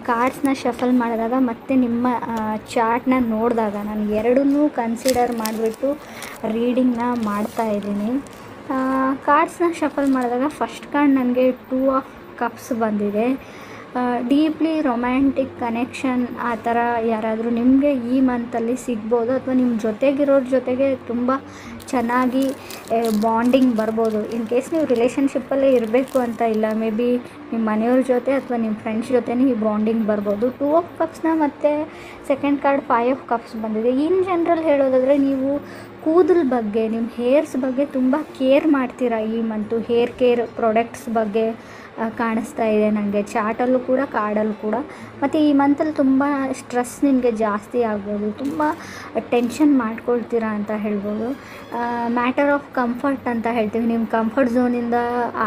ಕಾರ್ಡ್ಸ್ನ shuffle ಮಾಡಿದಾಗ ಮತ್ತು ನಿಮ್ಮ ಚಾರ್ಟ್ನ ನೋಡಿದಾಗ ನಾನು ಎರಡನ್ನೂ ಕನ್ಸಿಡರ್ ಮಾಡಿಬಿಟ್ಟು ರೀಡಿಂಗ್ನ ಮಾಡ್ತಾಯಿದ್ದೀನಿ. ಕಾರ್ಡ್ಸ್ನ ಶಫಲ್ ಮಾಡಿದಾಗ ಫಸ್ಟ್ ಕಾರ್ಡ್ ನನಗೆ 2 ಆಫ್ ಕಪ್ಸ್ ಬಂದಿದೆ. ಡೀಪ್ಲಿ ರೊಮ್ಯಾಂಟಿಕ್ ಕನೆಕ್ಷನ್ ಆ ಥರ ಯಾರಾದರೂ ನಿಮಗೆ ಈ ಮಂತಲ್ಲಿ ಸಿಗ್ಬೋದು, ಅಥವಾ ನಿಮ್ಮ ಜೊತೆಗಿರೋರ ಜೊತೆಗೆ ತುಂಬ ಚೆನ್ನಾಗಿ ಬಾಂಡಿಂಗ್ ಬರ್ಬೋದು. ಇನ್ ಕೇಸ್ ನೀವು ರಿಲೇಷನ್ಶಿಪ್ಪಲ್ಲೇ ಇರಬೇಕು ಅಂತ ಇಲ್ಲ, ಮೇ ಬಿ ನಿಮ್ಮ ಮನೆಯವ್ರ ಜೊತೆ ಅಥವಾ ನಿಮ್ಮ ಫ್ರೆಂಡ್ಸ್ ಜೊತೆನೇ ಈ ಬಾಂಡಿಂಗ್ ಬರ್ಬೋದು. 2 ಆಫ್ ಕಪ್ಸ್ನ ಮತ್ತು ಸೆಕೆಂಡ್ ಕಾರ್ಡ್ 5 ಆಫ್ ಕಪ್ಸ್ ಬಂದಿದೆ. ಇನ್ ಜನರಲ್ ಹೇಳೋದಾದರೆ ನೀವು ಕೂದಲ ಬಗ್ಗೆ, ನಿಮ್ಮ ಹೇರ್ಸ್ ಬಗ್ಗೆ ತುಂಬ ಕೇರ್ ಮಾಡ್ತೀರಾ ಈ ಮಂತು. ಹೇರ್ ಕೇರ್ ಪ್ರಾಡಕ್ಟ್ಸ್ ಬಗ್ಗೆ ಕಾಣಿಸ್ತಾ ಇದೆ ನನಗೆ ಚಾರ್ಟಲ್ಲೂ ಕೂಡ, ಕಾರ್ಡಲ್ಲೂ ಕೂಡ. ಮತ್ತು ಈ ಮಂತಲ್ಲಿ ತುಂಬ ಸ್ಟ್ರೆಸ್ ನಿಮಗೆ ಜಾಸ್ತಿ ಆಗ್ಬೋದು, ತುಂಬ ಟೆನ್ಷನ್ ಮಾಡ್ಕೊಳ್ತೀರಾ ಅಂತ ಹೇಳ್ಬೋದು. ಮ್ಯಾಟರ್ ಆಫ್ ಕಂಫರ್ಟ್ ಅಂತ ಹೇಳ್ತೀವಿ, ನಿಮ್ಮ ಕಂಫರ್ಟ್ ಝೋನಿಂದ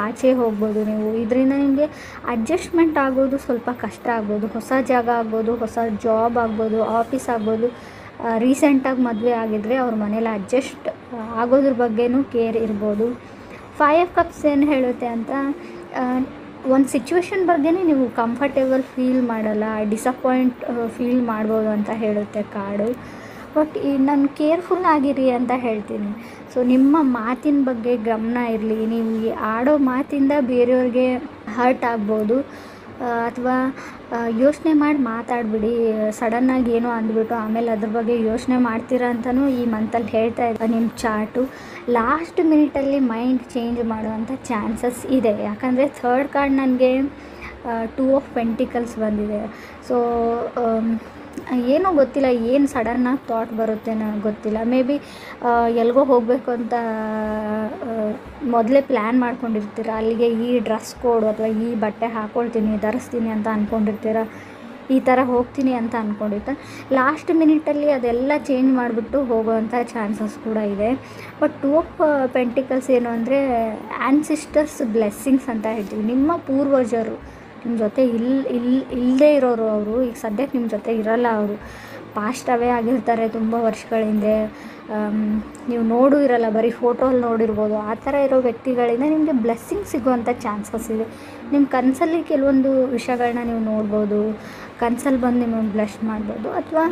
ಆಚೆ ಹೋಗ್ಬೋದು ನೀವು. ಇದರಿಂದ ನಿಮಗೆ ಅಡ್ಜಸ್ಟ್ಮೆಂಟ್ ಆಗೋದು ಸ್ವಲ್ಪ ಕಷ್ಟ ಆಗ್ಬೋದು. ಹೊಸ ಜಾಗ ಆಗ್ಬೋದು, ಹೊಸ ಜಾಬ್ ಆಗ್ಬೋದು, ಆಫೀಸ್ ಆಗ್ಬೋದು. ರೀಸೆಂಟಾಗಿ ಮದುವೆ ಆಗಿದ್ದರೆ ಅವ್ರ ಮನೇಲಿ ಅಡ್ಜಸ್ಟ್ ಆಗೋದ್ರ ಬಗ್ಗೆನೂ ಕೇರ್ ಇರ್ಬೋದು. 5 ಆಫ್ ಕಪ್ಸ್ ಏನು ಹೇಳುತ್ತೆ ಅಂತ, ಒಂದು ಸಿಚುವೇಶನ್ ಬಗ್ಗೆನೇ ನೀವು ಕಂಫರ್ಟೇಬಲ್ ಫೀಲ್ ಮಾಡಲ್ಲ, ಡಿಸಪಾಯಿಂಟ್ ಫೀಲ್ ಮಾಡ್ಬೋದು ಅಂತ ಹೇಳುತ್ತೆ ಕಾರ್ಡು. ಬಟ್ ನಾನು ಕೇರ್ಫುಲ್ ಆಗಿರಿ ಅಂತ ಹೇಳ್ತೀನಿ. ಸೊ ನಿಮ್ಮ ಮಾತಿನ ಬಗ್ಗೆ ಗಮನ ಇರಲಿ. ನೀವು ಆಡೋ ಮಾತಿಂದ ಬೇರೆಯವ್ರಿಗೆ ಹರ್ಟ್ ಆಗ್ಬೋದು, ಅಥವಾ ಯೋಚನೆ ಮಾಡಿ ಮಾತಾಡಿಬಿಡಿ. ಸಡನ್ನಾಗಿ ಏನೋ ಅಂದ್ಬಿಟ್ಟು ಆಮೇಲೆ ಅದ್ರ ಬಗ್ಗೆ ಯೋಚನೆ ಮಾಡ್ತೀರಾ ಅಂತಲೂ ಈ ಮಂತಲ್ಲಿ ಹೇಳ್ತಾ ಇದೆ ನಿಮ್ಮ ಚಾರ್ಟು. ಲಾಸ್ಟ್ ಮಿನಿಟಲ್ಲಿ ಮೈಂಡ್ ಚೇಂಜ್ ಮಾಡುವಂಥ ಚಾನ್ಸಸ್ ಇದೆ. ಯಾಕಂದರೆ ಥರ್ಡ್ ಕಾರ್ಡ್ ನನಗೆ 2 ಆಫ್ ಪೆಂಟಿಕಲ್ಸ್ ಬಂದಿದೆ. ಸೊ ಏನೋ ಗೊತ್ತಿಲ್ಲ, ಏನು ಸಡನ್ನಾಗಿ ಥಾಟ್ ಬರುತ್ತೆ ನನಗೆ ಗೊತ್ತಿಲ್ಲ. ಮೇ ಬಿ ಎಲ್ಲಿಗೋ ಹೋಗಬೇಕು ಅಂತ ಮೊದಲೇ ಪ್ಲ್ಯಾನ್ ಮಾಡ್ಕೊಂಡಿರ್ತೀರ. ಅಲ್ಲಿಗೆ ಈ ಡ್ರೆಸ್ ಕೋಡು ಅಥವಾ ಈ ಬಟ್ಟೆ ಹಾಕ್ಕೊಳ್ತೀನಿ, ಧರಿಸ್ತೀನಿ ಅಂತ ಅಂದ್ಕೊಂಡಿರ್ತೀರ. ಈ ಥರ ಹೋಗ್ತೀನಿ ಅಂತ ಅಂದ್ಕೊಂಡಿರ್ತಾರೆ. ಲಾಸ್ಟ್ ಮಿನಿಟಲ್ಲಿ ಅದೆಲ್ಲ ಚೇಂಜ್ ಮಾಡಿಬಿಟ್ಟು ಹೋಗೋವಂಥ ಚಾನ್ಸಸ್ ಕೂಡ ಇದೆ. ಬಟ್ 2 ಆಫ್ ಪೆಂಟಿಕಲ್ಸ್ ಏನು ಅಂದರೆ ಆ್ಯನ್ಸಿಸ್ಟರ್ಸ್ ಬ್ಲೆಸ್ಸಿಂಗ್ಸ್ ಅಂತ ಹೇಳ್ತೀವಿ. ನಿಮ್ಮ ಪೂರ್ವಜರು ನಿಮ್ಮ ಜೊತೆ ಇಲ್ಲದೇ ಇರೋರು, ಅವರು ಈಗ ಸದ್ಯಕ್ಕೆ ನಿಮ್ಮ ಜೊತೆ ಇರೋಲ್ಲ, ಅವರು ಪಾಸ್ಟ್ ಅವೇ ಆಗಿರ್ತಾರೆ ತುಂಬ ವರ್ಷಗಳ ಹಿಂದೆ. ನೀವು ನೋಡೂ ಇರೋಲ್ಲ, ಬರೀ ಫೋಟೋಲ್ಲಿ ನೋಡಿರ್ಬೋದು. ಆ ಥರ ಇರೋ ವ್ಯಕ್ತಿಗಳಿಂದ ನಿಮಗೆ ಬ್ಲೆಸ್ಸಿಂಗ್ ಸಿಗುವಂಥ ಚಾನ್ಸಸ್ ಇದೆ. ನಿಮ್ಮ ಕನಸಲ್ಲಿ ಕೆಲವೊಂದು ವಿಷಯಗಳನ್ನ ನೀವು ನೋಡ್ಬೋದು, ಕನಸಲ್ಲಿ ಬಂದು ನಿಮಗೆ ಬ್ಲೆಸ್ ಮಾಡ್ಬೋದು. ಅಥವಾ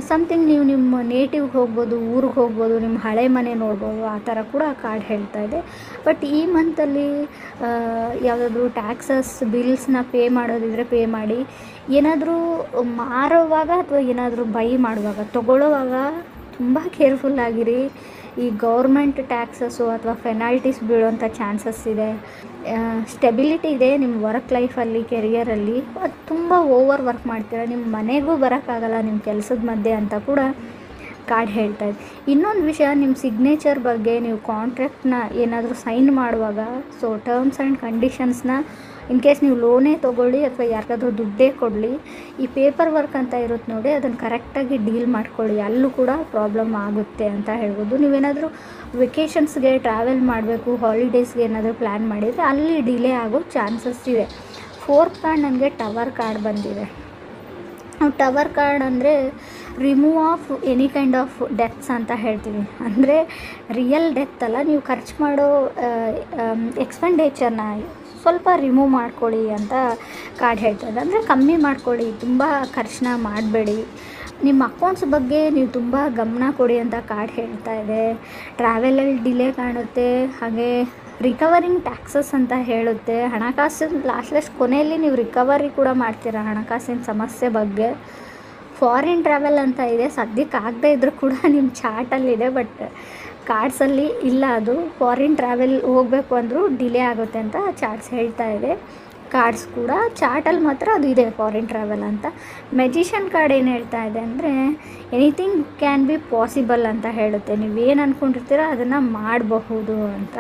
ಸಮಥಿಂಗ್ ನೀವು ನಿಮ್ಮ ನೇಟಿವ್ಗೆ ಹೋಗ್ಬೋದು, ಊರಿಗೆ ಹೋಗ್ಬೋದು, ನಿಮ್ಮ ಹಳೆ ಮನೆ ನೋಡ್ಬೋದು. ಆ ಥರ ಕೂಡ ಕಾರ್ಡ್ ಹೇಳ್ತಾ ಇದೆ. ಬಟ್ ಈ ಮಂತಲ್ಲಿ ಯಾವುದಾದ್ರೂ ಟ್ಯಾಕ್ಸಸ್ ಬಿಲ್ಸ್ನ ಪೇ ಮಾಡೋದಿದ್ರೆ ಪೇ ಮಾಡಿ. ಏನಾದರೂ ಮಾರುವಾಗ ಅಥವಾ ಏನಾದರೂ ಬೈ ಮಾಡುವಾಗ, ತೊಗೊಳ್ಳೋವಾಗ ತುಂಬ ಕೇರ್ಫುಲ್ ಆಗಿರಿ. ಈ ಗೌರ್ಮೆಂಟ್ ಟ್ಯಾಕ್ಸಸ್ಸು ಅಥವಾ ಫೆನಾಲ್ಟೀಸ್ ಬೀಳೋಂಥ ಚಾನ್ಸಸ್ ಇದೆ. ಸ್ಟೆಬಿಲಿಟಿ ಇದೆ ನಿಮ್ಮ ವರ್ಕ್ ಲೈಫಲ್ಲಿ, ಕೆರಿಯರಲ್ಲಿ. ಅದು ತುಂಬ ಓವರ್ ವರ್ಕ್ ಮಾಡ್ತೀರ, ನಿಮ್ಮ ಮನೆಗೂ ಬರೋಕ್ಕಾಗಲ್ಲ ನಿಮ್ಮ ಕೆಲಸದ ಮಧ್ಯೆ ಅಂತ ಕೂಡ ಕಾರ್ಡ್ ಹೇಳ್ತಾ ಇದೆ. ಇನ್ನೊಂದು ವಿಷಯ, ನಿಮ್ಮ ಸಿಗ್ನೇಚರ್ ಬಗ್ಗೆ, ನೀವು ಕಾಂಟ್ರಾಕ್ಟ್ನ ಏನಾದರೂ ಸೈನ್ ಮಾಡುವಾಗ, ಸೊ ಟರ್ಮ್ಸ್ ಆ್ಯಂಡ್ ಕಂಡೀಷನ್ಸ್ನ ಇನ್ ಕೇಸ್ ನೀವು ಲೋನೇ ತೊಗೊಳ್ಳಿ ಅಥವಾ ಯಾರಿಗಾದ್ರೂ ದುಡ್ಡೇ ಕೊಡಲಿ, ಈ ಪೇಪರ್ ವರ್ಕ್ ಅಂತ ಇರುತ್ತೆ ನೋಡಿ, ಅದನ್ನು ಕರೆಕ್ಟಾಗಿ ಡೀಲ್ ಮಾಡ್ಕೊಳ್ಳಿ. ಅಲ್ಲೂ ಕೂಡ ಪ್ರಾಬ್ಲಮ್ ಆಗುತ್ತೆ ಅಂತ ಹೇಳ್ಬೋದು. ನೀವೇನಾದರೂ ವೆಕೇಷನ್ಸ್ಗೆ ಟ್ರಾವೆಲ್ ಮಾಡಬೇಕು, ಹಾಲಿಡೇಸ್ಗೆ ಏನಾದರೂ ಪ್ಲ್ಯಾನ್ ಮಾಡಿದರೆ ಅಲ್ಲಿ ಡಿಲೇ ಆಗೋ ಚಾನ್ಸಸ್ ಇದೆ. 4th ಕಾರ್ಡ್ ನನಗೆ ಟವರ್ ಕಾರ್ಡ್ ಬಂದಿದೆ. ಟವರ್ ಕಾರ್ಡ್ ಅಂದರೆ remove of any kind of deaths ಅಂತ ಹೇಳ್ತೀವಿ. ಅಂದರೆ ರಿಯಲ್ ಡೆತ್ ಅಲ್ಲ, ನೀವು ಖರ್ಚು ಮಾಡೋ ಎಕ್ಸ್ಪೆಂಡಿಚರ್ನ ಸ್ವಲ್ಪ ರಿಮೂವ್ ಮಾಡ್ಕೊಳ್ಳಿ ಅಂತ ಕಾರ್ಡ್ ಹೇಳ್ತಾಯಿದೆ. ಅಂದರೆ ಕಮ್ಮಿ ಮಾಡ್ಕೊಳ್ಳಿ, ತುಂಬ ಖರ್ಚನ್ನ ಮಾಡಬೇಡಿ. ನಿಮ್ಮ ಅಕೌಂಟ್ಸ್ ಬಗ್ಗೆ ನೀವು ತುಂಬ ಗಮನ ಕೊಡಿ ಅಂತ ಕಾರ್ಡ್ ಹೇಳ್ತಾ ಇದೆ. ಟ್ರಾವೆಲಲ್ಲಿ ಡಿಲೇ ಕಾಣುತ್ತೆ, ಹಾಗೆ ರಿಕವರಿಂಗ್ ಟ್ಯಾಕ್ಸಸ್ ಅಂತ ಹೇಳುತ್ತೆ. ಹಣಕಾಸಿನ ಲಾಸ್ಟ್ ಕೊನೆಯಲ್ಲಿ ನೀವು ರಿಕವರಿ ಕೂಡ ಮಾಡ್ತೀರಾ ಹಣಕಾಸಿನ ಸಮಸ್ಯೆ ಬಗ್ಗೆ. ಫಾರಿನ್ ಟ್ರಾವೆಲ್ ಅಂತ ಇದೆ, ಸದ್ಯಕ್ಕೆ ಆಗದೇ ಇದ್ದರೂ ಕೂಡ ನಿಮ್ಮ ಚಾರ್ಟಲ್ಲಿದೆ, ಬಟ್ ಕಾರ್ಡ್ಸಲ್ಲಿ ಇಲ್ಲ. ಅದು ಫಾರಿನ್ ಟ್ರಾವೆಲ್ ಹೋಗಬೇಕು ಅಂದರೂ ಡಿಲೇ ಆಗುತ್ತೆ ಅಂತ ಚಾರ್ಟ್ಸ್ ಹೇಳ್ತಾ ಇದೆ. ಕಾರ್ಡ್ಸ್ ಕೂಡ ಚಾರ್ಟಲ್ಲಿ ಮಾತ್ರ ಅದು ಇದೆ, ಫಾರಿನ್ ಟ್ರಾವೆಲ್ ಅಂತ. ಮೆಜಿಷಿಯನ್ ಕಾರ್ಡ್ ಏನು ಹೇಳ್ತಾ ಇದೆ ಅಂದರೆ ಎನಿಥಿಂಗ್ ಕ್ಯಾನ್ ಬಿ ಪಾಸಿಬಲ್ ಅಂತ ಹೇಳುತ್ತೆ. ನೀವೇನು ಅಂದ್ಕೊಂಡಿರ್ತೀರ ಅದನ್ನು ಮಾಡಬಹುದು ಅಂತ.